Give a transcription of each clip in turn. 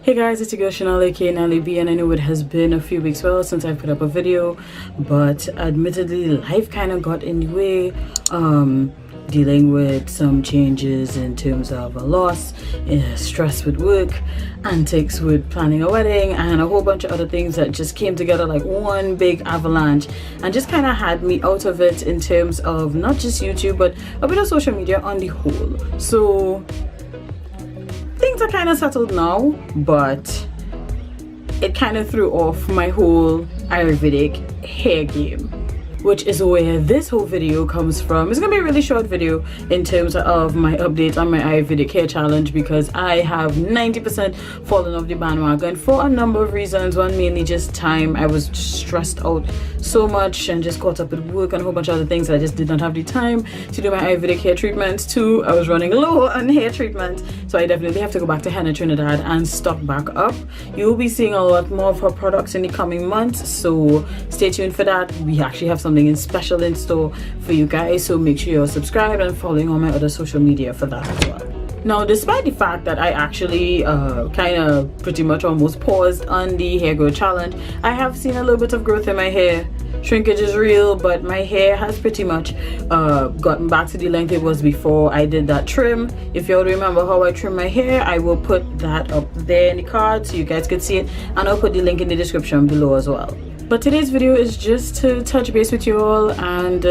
Hey guys, it's your girl Chanel aka Nelly B, and I know it has been a few weeks since I put up a video, but admittedly life kind of got in the way, dealing with some changes in terms of a loss, stress with work, antics with planning a wedding, and a whole bunch of other things that just came together like one big avalanche and just kind of had me out of it in terms of not just YouTube but a bit of social media on the whole. So things are kind of settled now, but it kind of threw off my whole Ayurvedic hair game, which is where this whole video comes from. It's gonna be a really short video in terms of my update on my Ayurvedic hair challenge, because I have 90% fallen off the bandwagon for a number of reasons. One, mainly just time. I was stressed out so much and just caught up with work and a whole bunch of other things. I just did not have the time to do my Ayurvedic hair treatments. Two, I was running low on hair treatment, so I definitely have to go back to Henna Trinidad and stock back up. You will be seeing a lot more of her products in the coming months, so stay tuned for that. We actually have something special in store for you guys, so make sure you're subscribed and following on my other social media for that as well. Now, despite the fact that I actually kind of pretty much almost paused on the hair growth challenge, I have seen a little bit of growth in my hair. Shrinkage is real, but my hair has pretty much gotten back to the length it was before I did that trim. If you all remember how I trim my hair, I will put that up there in the card so you guys can see it, and I'll put the link in the description below as well. But today's video is just to touch base with you all and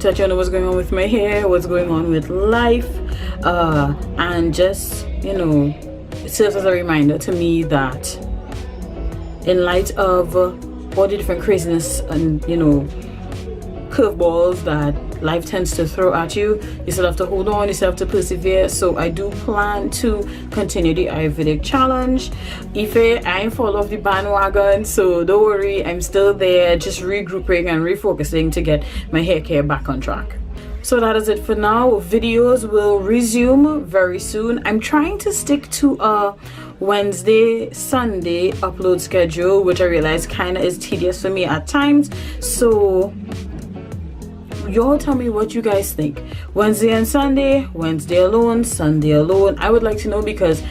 touch on what's going on with my hair, what's going on with life, and just, you know, it serves as a reminder to me that in light of all the different craziness and, you know, curveballs that life tends to throw at you, you still have to hold on, you still have to persevere. So I do plan to continue the Ayurvedic challenge. Ife, I ain't fall off the bandwagon, so don't worry, I'm still there, just regrouping and refocusing to get my hair care back on track. So that is it for now. Videos will resume very soon. I'm trying to stick to a Wednesday, Sunday upload schedule, which I realize kind of is tedious for me at times. So y'all tell me what you guys think. Wednesday and Sunday, Wednesday alone, Sunday alone. I would like to know, because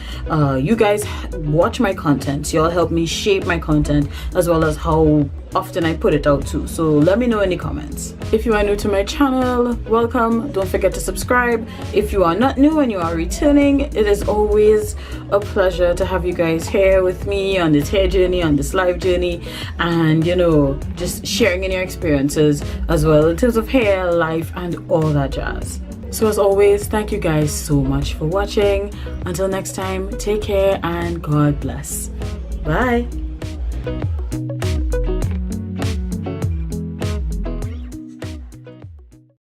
you guys watch my content, y'all help me shape my content as well as how often I put it out too. So let me know in the comments. If you are new to my channel, welcome. Don't forget to subscribe. If you are not new and you are returning, it is always a pleasure to have you guys here with me on this hair journey, on this life journey, and, you know, just sharing in your experiences as well in terms of hair, life, and all that jazz. So as always, thank you guys so much for watching. Until next time, take care and God bless. Bye.